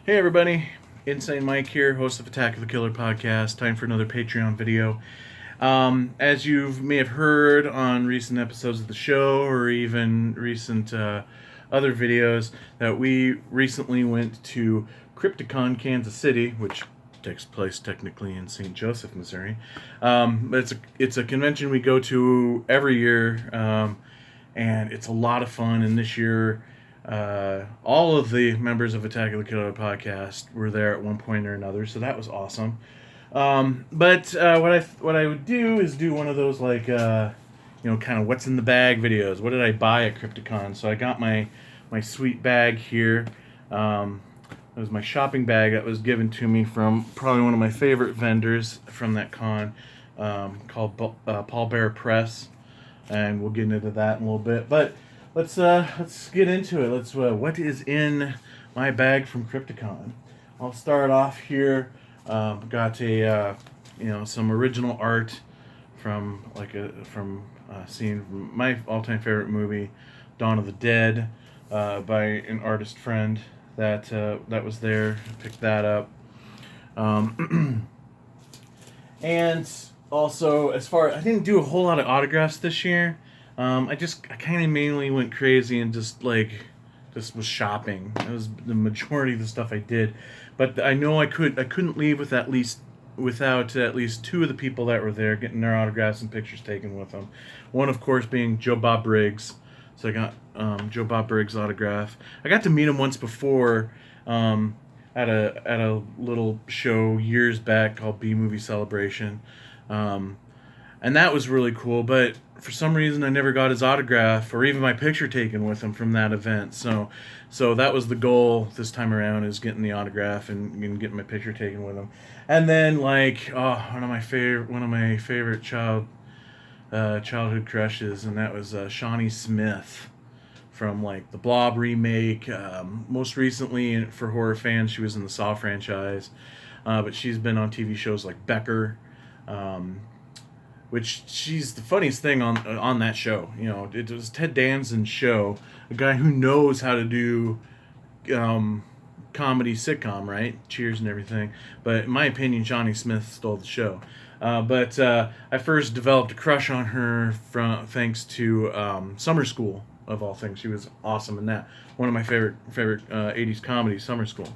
Hey everybody, Insane Mike here, host of Attack of the Killer podcast. Time for another Patreon video. As you may have heard on recent episodes of the show, or even recent other videos, that we recently went to Crypticon, Kansas City, which takes place technically in St. Joseph, Missouri. But it's a convention we go to every year, and it's a lot of fun. And this year, all of the members of Attack of the Killer podcast were there at one point or another, so that was awesome. But what I would do is do one of those kind of what's in the bag videos. What did I buy at Crypticon? So I got my sweet bag here. It was my shopping bag that was given to me from probably one of my favorite vendors from that con, called Paul Bear Press, and we'll get into that in a little bit. But let's get into it. What is in my bag from Crypticon? I'll start off here. Got a some original art from seeing my all-time favorite movie, Dawn of the Dead, by an artist friend that was there. Picked that up. And also, I didn't do a whole lot of autographs this year. I kind of mainly went crazy and just was shopping. That was the majority of the stuff I did. But I know I couldn't leave without at least two of the people that were there getting their autographs and pictures taken with them. One, of course, being Joe Bob Briggs. So I got Joe Bob Briggs' autograph. I got to meet him once before, at a little show years back called B Movie Celebration, and that was really cool. But for some reason, I never got his autograph or even my picture taken with him from that event. So that was the goal this time around, is getting the autograph and getting my picture taken with him. And then one of my favorite childhood crushes, and that was Shawnee Smith from the Blob remake. Most recently, for horror fans, she was in the Saw franchise, but she's been on TV shows like Becker, which she's the funniest thing on that show. It was Ted Danson's show, a guy who knows how to do comedy sitcom, right? Cheers and everything. But in my opinion, Johnny Smith stole the show. But I first developed a crush on her thanks to Summer School, of all things. She was awesome in that. One of my favorite 80s comedies, Summer School.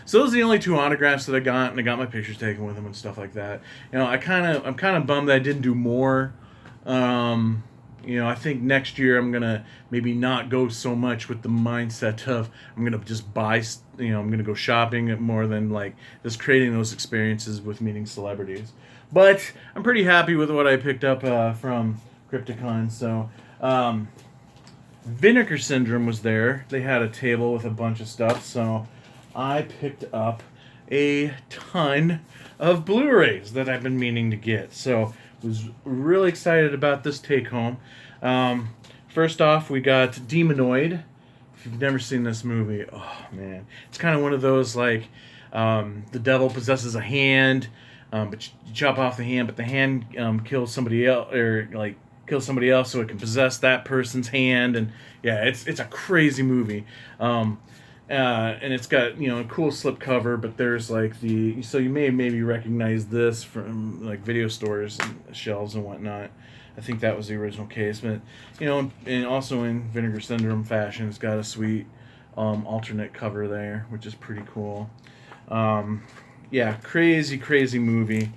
So those are the only two autographs that I got, and I got my pictures taken with them and stuff like that. I'm kind of bummed that I didn't do more. I think next year I'm gonna maybe not go so much with the mindset of I'm gonna just buy. I'm gonna go shopping more than just creating those experiences with meeting celebrities. But I'm pretty happy with what I picked up from Crypticon. So, Vinegar Syndrome was there. They had a table with a bunch of stuff. So I picked up a ton of Blu-rays that I've been meaning to get. So was really excited about this take home. First off, we got Demonoid. If you've never seen this movie, oh man, it's kind of one of those the devil possesses a hand, but you chop off the hand, but the hand kills somebody else, or kills somebody else, so it can possess that person's hand. And yeah, it's a crazy movie. And it's got a cool slip cover, but there's so you may maybe recognize this from video stores and shelves and whatnot. I think that was the original case, but and also in Vinegar Syndrome fashion, it's got a sweet alternate cover there, which is pretty cool. Yeah, crazy movie.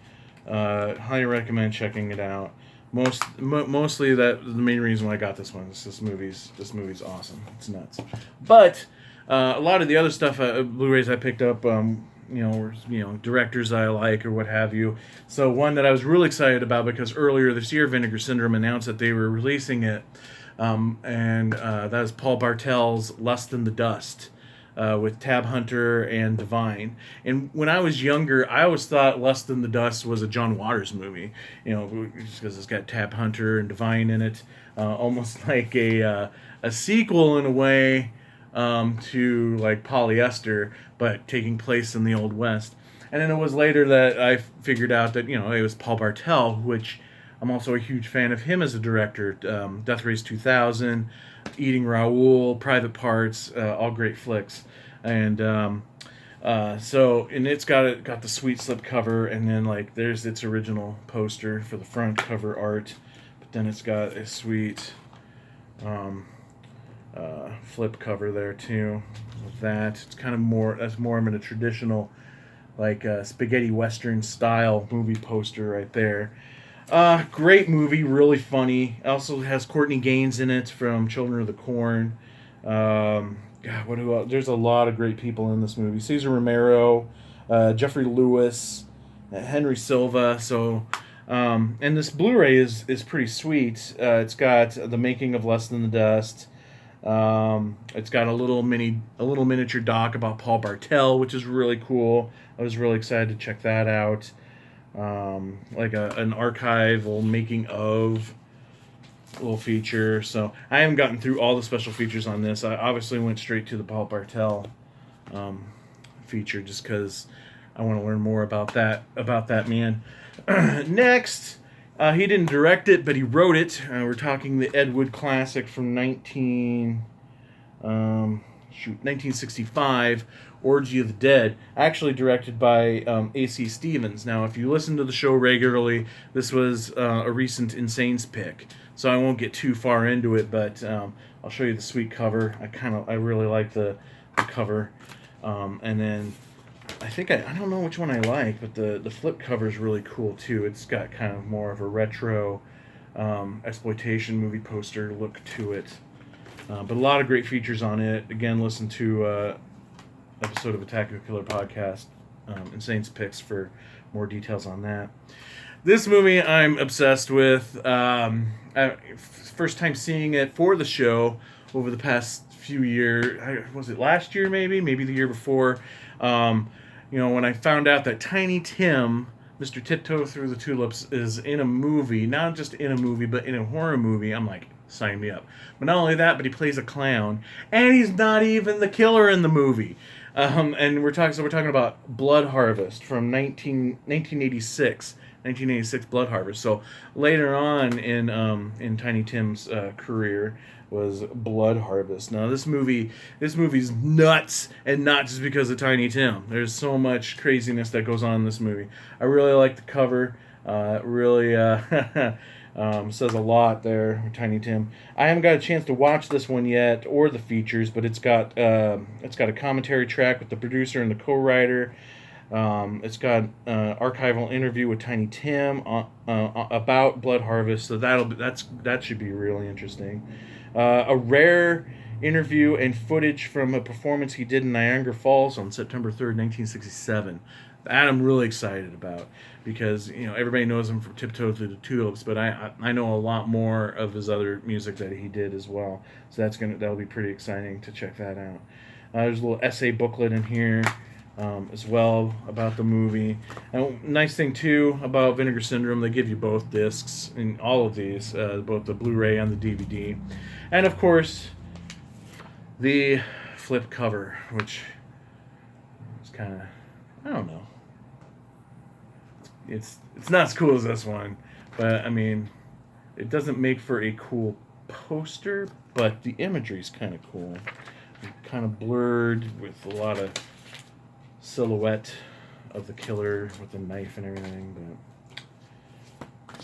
Highly recommend checking it out. Mostly that the main reason why I got this one is this movie's awesome. It's nuts. But a lot of the other stuff, Blu-rays I picked up, were directors I like or what have you. So one that I was really excited about, because earlier this year Vinegar Syndrome announced that they were releasing it, and that is Paul Bartel's Lust in the Dust, with Tab Hunter and Divine. And when I was younger, I always thought Lust in the Dust was a John Waters movie, just because it's got Tab Hunter and Divine in it, almost like a sequel in a way, to Polyester, but taking place in the Old West. And then it was later that I figured out that it was Paul Bartel, which I'm also a huge fan of him as a director. Death Race 2000, Eating Raoul, Private Parts, all great flicks. And And it's got the sweet slip cover, and then like there's its original poster for the front cover art, but then it's got a sweet um, flip cover there too. With that, it's kind of more in a traditional like spaghetti western style movie poster right there. Great movie, really funny. Also has Courtney Gaines in it from Children of the Corn. God, what who else? There's a lot of great people in this movie. Cesar Romero, Jeffrey Lewis, Henry Silva. And this Blu-ray is pretty sweet. It's got the making of Less Than the Dust. It's got a little miniature doc about Paul Bartel, which is really cool. I was really excited to check that out. Like an archival making of little feature. So I haven't gotten through all the special features on this. I obviously went straight to the Paul Bartel feature just because I want to learn more about that man. Next, he didn't direct it, but he wrote it. We're talking the Ed Wood classic from 1965, Orgy of the Dead, actually directed by A.C. Stevens. Now, if you listen to the show regularly, this was a recent Insane's pick, so I won't get too far into it, but I'll show you the sweet cover. I really like the cover, and then I think I don't know which one I like, but the flip cover is really cool too. It's got kind of more of a retro exploitation movie poster look to it. But a lot of great features on it. Again, listen to episode of Attack of the Killer podcast, Insane's Picks, for more details on that. This movie I'm obsessed with. First time seeing it for the show over the past few years. Was it last year maybe the year before? When I found out that Tiny Tim, Mr. Tiptoe Through the Tulips, is in a movie, not just in a movie, but in a horror movie, I'm like, sign me up. But not only that, but he plays a clown, and he's not even the killer in the movie. And we're talking about Blood Harvest from 1986. 1986 Blood Harvest. So later on in Tiny Tim's career was Blood Harvest. Now this movie's nuts, and not just because of Tiny Tim. There's so much craziness that goes on in this movie. I really like the cover. Really says a lot there, Tiny Tim. I haven't got a chance to watch this one yet or the features, but it's got a commentary track with the producer and the co-writer. It's got an archival interview with Tiny Tim about Blood Harvest, so that should be really interesting. A rare interview and footage from a performance he did in Niagara Falls on September 3rd, 1967. That I'm really excited about because everybody knows him from Tiptoe Through the Tulips, but I know a lot more of his other music that he did as well. So that'll be pretty exciting to check that out. There's a little essay booklet in here. As well about the movie. And nice thing too about Vinegar Syndrome, they give you both discs in all of these, both the Blu-ray and the DVD, and of course the flip cover, which is kind of, I don't know, it's not as cool as this one, but I mean, it doesn't make for a cool poster, but the imagery is kind of cool, kind of blurred with a lot of silhouette of the killer with the knife and everything, but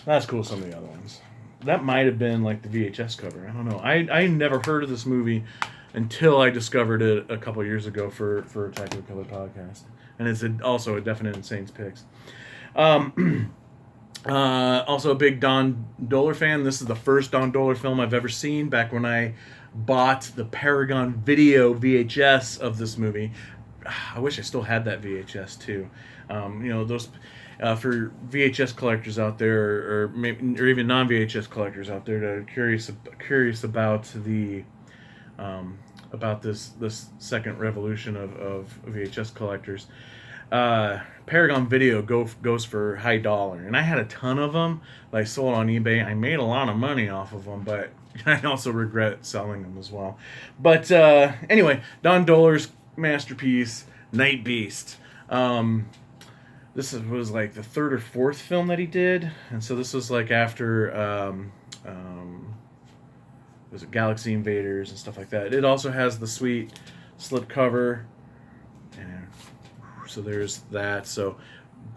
not as cool as some of the other ones. That might have been like the VHS cover. I don't know. I never heard of this movie until I discovered it a couple years ago for Attack of the Killer podcast, and it's also a definite Insane's Picks. Also a big Don Dohler fan. This is the first Don Dohler film I've ever seen. Back when I bought the Paragon Video VHS of this movie. I wish I still had that VHS too. Those for VHS collectors out there, or even non-VHS collectors out there that are curious about about this second revolution of VHS collectors. Paragon Video goes for high dollar, and I had a ton of them that I sold on eBay. I made a lot of money off of them, but I also regret selling them as well. But anyway, Don Dohler's masterpiece, Night Beast. This was like the third or fourth film that he did, and so this was like after was it Galaxy Invaders and stuff like that. It also has the sweet slip cover, and So there's that. So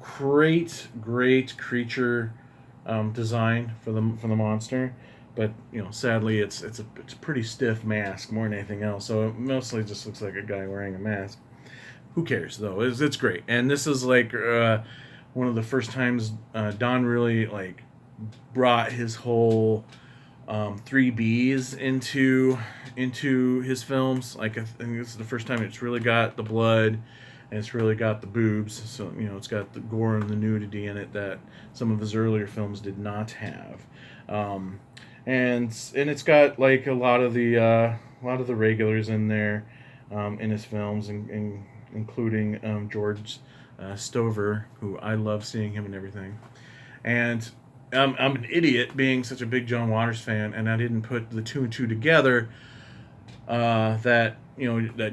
great creature design for the monster, but sadly it's a pretty stiff mask more than anything else. So it mostly just looks like a guy wearing a mask. Who cares though? It's great, and this is like one of the first times Don really like brought his whole 3Bs into his films. Like I think this is the first time it's really got the blood and it's really got the boobs. So it's got the gore and the nudity in it that some of his earlier films did not have. And it's got like a lot of the regulars in there in his films, including George Stover, who I love seeing him and everything. And I'm an idiot being such a big John Waters fan, and I didn't put the two and two together. That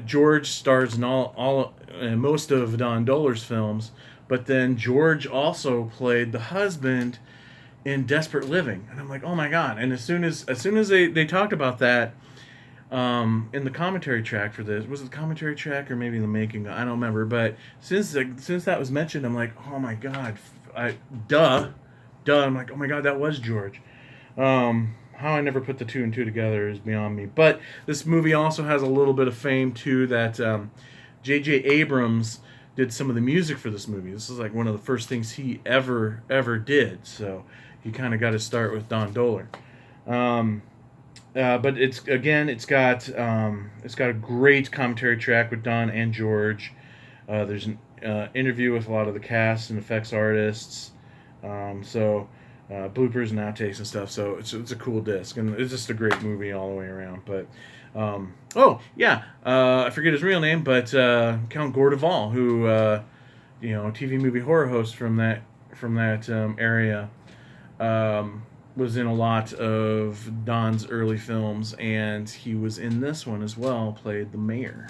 George stars in all most of Don Dohler's films, but then George also played the husband in Desperate Living, and I'm like, oh my god! And as soon as they talked about that in the commentary track for this, was it the commentary track or maybe the making? I don't remember, but since that was mentioned, I'm like, oh my god, duh. I'm like, oh my god, that was George. How I never put the two and two together is beyond me. But this movie also has a little bit of fame too, that J.J. Abrams did some of the music for this movie. This is like one of the first things he ever did. So he kind of got to start with Don Dohler. But it's got a great commentary track with Don and George. There's an interview with a lot of the cast and effects artists. Bloopers and outtakes and stuff. So it's a cool disc, and it's just a great movie all the way around. But I forget his real name, but Count Gordeval, who TV movie horror host from that area, was in a lot of Don's early films, and he was in this one as well. Played the mayor.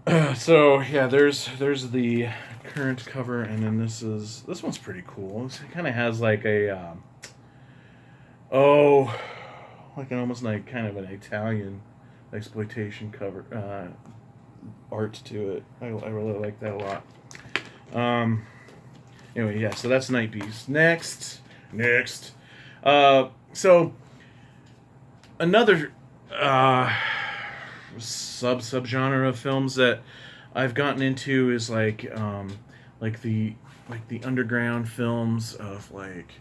There's the current cover, and then this one's pretty cool. It kind of has like a almost like kind of an Italian exploitation cover art to it. I really like that a lot. Anyway, yeah. So that's Night Beast. Next. So another subgenre of films that I've gotten into is like the underground films of like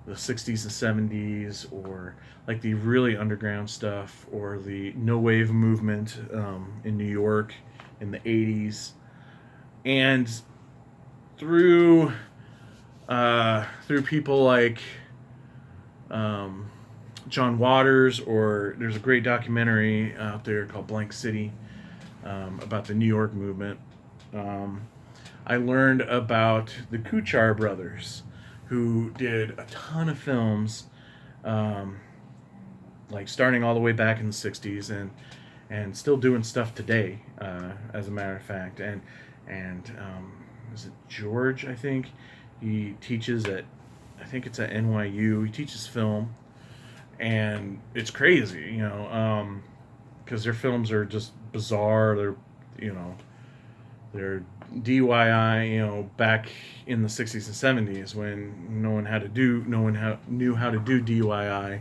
the 60s and 70s, or like the really underground stuff, or the no wave movement in New York in the 80s, and through people like John Waters, or there's a great documentary out there called Blank City about the New York movement. I learned about the Kuchar brothers, who did a ton of films, like starting all the way back in the 60s and still doing stuff today, as a matter of fact. And is it George, I think? He teaches I think it's at NYU. He teaches film, and it's crazy, because their films are just bizarre. They're DIY, back in the 60s and 70s when no one knew how to do DIY,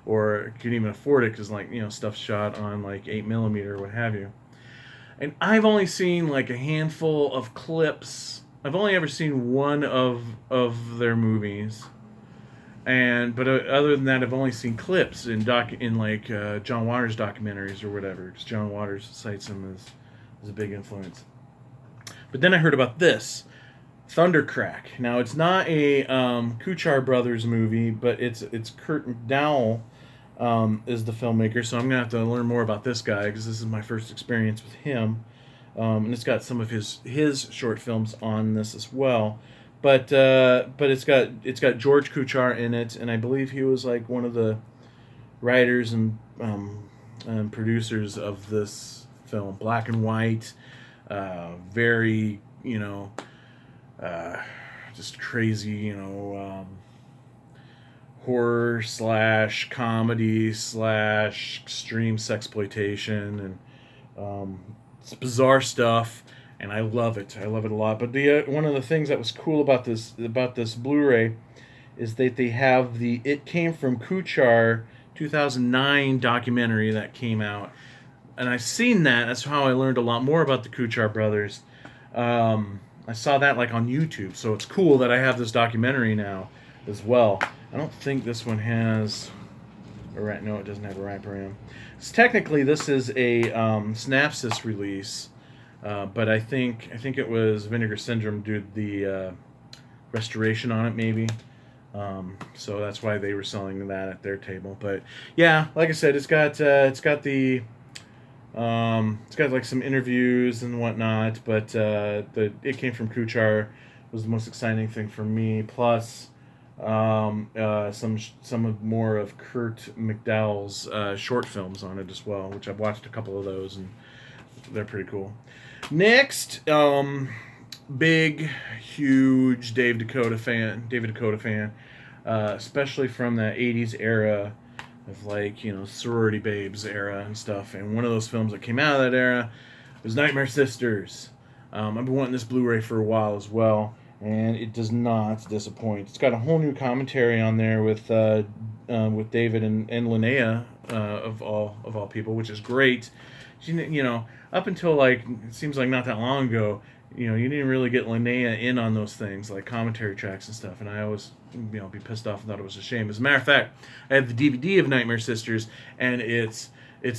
or couldn't even afford it, because stuff shot on like 8mm or what have you. And I've only seen like a handful of clips. I've only ever seen one of their movies, but other than that, I've only seen clips in John Waters documentaries or whatever, because John Waters cites him as a big influence. But then I heard about this Thundercrack. Now it's not a Kuchar brothers movie, but it's Kurt McDowell is the filmmaker. So I'm gonna have to learn more about this guy, because this is my first experience with him. And it's got some of his short films on this as well, but it's got George Kuchar in it, and I believe he was like one of the writers and producers of this film. Black and white, very just crazy, horror / comedy / extreme sexploitation, and it's bizarre stuff, and I love it. I love it a lot. But the one of the things that was cool about this Blu-ray is that they have the It Came from Kuchar 2009 documentary that came out, and I've seen that. That's how I learned a lot more about the Kuchar brothers. I saw that like on YouTube, so it's cool that I have this documentary now as well. I don't think this one has no, it doesn't have a wraparound. So technically, this is a Synapsis release, but I think it was Vinegar Syndrome did the restoration on it, maybe. So that's why they were selling that at their table. But yeah, like I said, it's got like some interviews and whatnot. But It Came from Kuchar was the most exciting thing for me. Plus, some more of Kurt McDowell's short films on it as well, which I've watched a couple of those, and they're pretty cool. Next, big, huge David Dakota fan, especially from the 80s era of, like, sorority babes era and stuff. And one of those films that came out of that era was Nightmare Sisters. I've been wanting this Blu-ray for a while as well, and it does not disappoint. It's got a whole new commentary on there with David and Linnea, of all people, which is great. Up until, like, it seems like not that long ago, you didn't really get Linnea in on those things, like commentary tracks and stuff, and I always, be pissed off and thought it was a shame. As a matter of fact, I have the DVD of Nightmare Sisters, and it's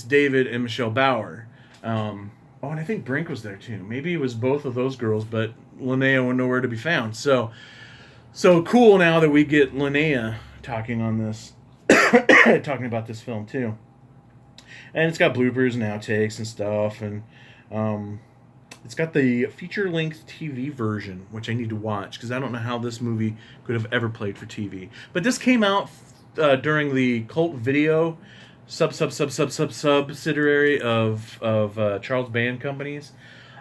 David and Michelle Bauer. And I think Brink was there too. Maybe it was both of those girls, but Linnea was nowhere to be found. So cool now that we get Linnea talking on this, talking about this film too. And it's got bloopers and outtakes and stuff, and it's got the feature-length TV version, which I need to watch, because I don't know how this movie could have ever played for TV. But this came out during the Cult Video subsidiary of Charles Band Companies,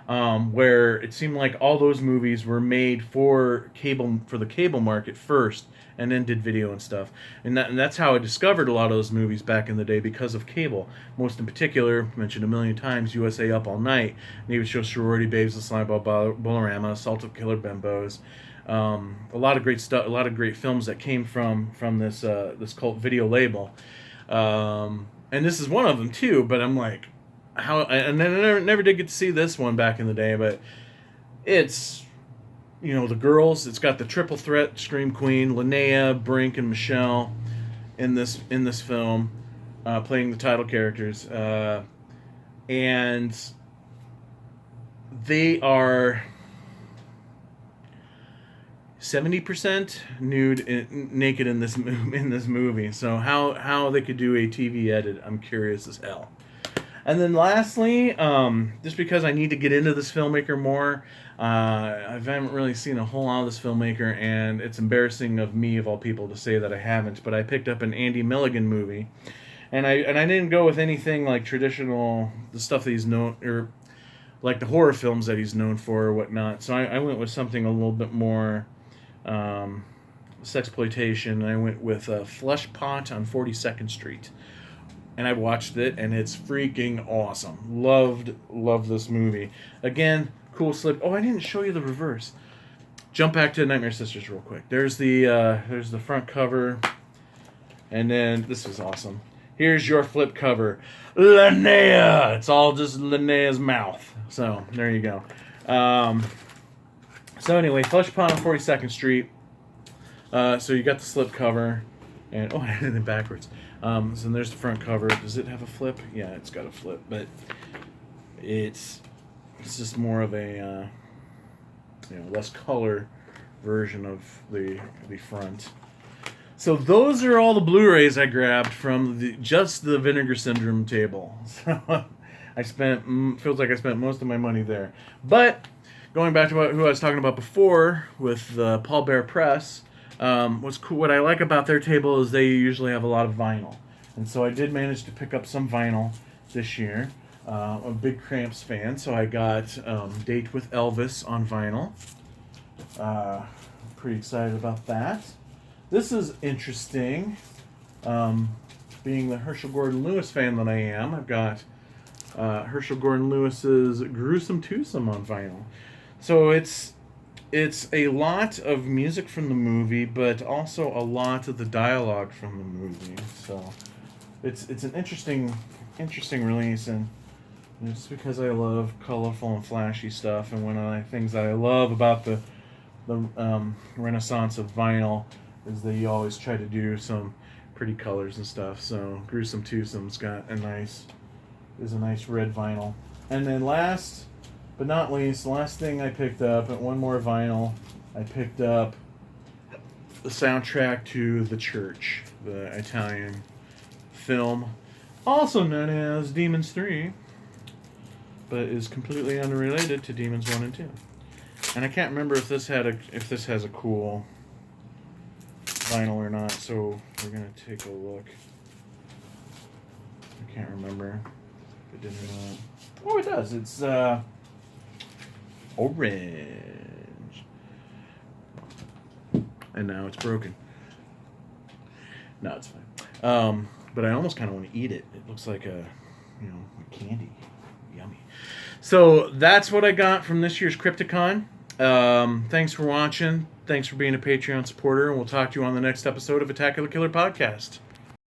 where it seemed like all those movies were made for the cable market first, and then did video and stuff. And that's how I discovered a lot of those movies back in the day, because of cable. Most in particular, mentioned a million times, USA Up All Night. And he would show Sorority Babes, The Slimeball Bolorama, Assault of Killer Bimbos. A lot of great stuff, a lot of great films that came from this Cult Video label. And this is one of them too, but I'm like, and I never did get to see this one back in the day, but it's, the girls, it's got the triple threat Scream Queen, Linnea, Brink, and Michelle in this film, playing the title characters, and they are 70% naked in this movie. So how they could do a TV edit, I'm curious as hell. And then lastly, just because I need to get into this filmmaker more, I haven't really seen a whole lot of this filmmaker, and it's embarrassing of me, of all people, to say that I haven't, but I picked up an Andy Milligan movie, and I didn't go with anything like traditional, the stuff that he's known, or like the horror films that he's known for or whatnot. So I went with something a little bit more sexploitation. I went with Flesh Pot on 42nd Street. And I watched it, and it's freaking awesome. Loved this movie. Again, cool slip. Oh, I didn't show you the reverse. Jump back to Nightmare Sisters real quick. There's the front cover, and then this was awesome. Here's your flip cover, Linnea. It's all just Linnea's mouth. So there you go. So anyway, Flesh Pond on 42nd Street. So you got the slip cover, and I did it backwards. So there's the front cover. Does it have a flip? Yeah, it's got a flip, but it's just more of a less color version of the front. So those are all the Blu-rays I grabbed from just the Vinegar Syndrome table. So feels like I spent most of my money there. But going back to who I was talking about before with the Paul Bear Press. What's cool, what I like about their table is they usually have a lot of vinyl, and so I did manage to pick up some vinyl this year. I'm a big Cramps fan, so I got Date with Elvis on vinyl. Pretty excited about that. This is interesting. Being the Herschel Gordon Lewis fan that I am, I've got Herschel Gordon Lewis's Gruesome Twosome on vinyl. So it's a lot of music from the movie, but also a lot of the dialogue from the movie. So it's an interesting release, and it's because I love colorful and flashy stuff, and one of the things that I love about the renaissance of vinyl is that you always try to do some pretty colors and stuff. So Gruesome Twosome's got a nice red vinyl. And then last but not least, the last thing I picked up, one more vinyl, I picked up the soundtrack to The Church, the Italian film, also known as Demons 3, but is completely unrelated to Demons 1 and 2. And I can't remember if this has a cool vinyl or not, so we're gonna take a look. I can't remember if it did or not. Oh, it does. It's orange, and now it's broken. No, it's fine. But I almost kind of want to eat it. It looks like a candy. Yummy. So that's what I got from this year's Crypticon. Thanks for watching. Thanks for being a Patreon supporter, and we'll talk to you on the next episode of Attack of the Killer Podcast.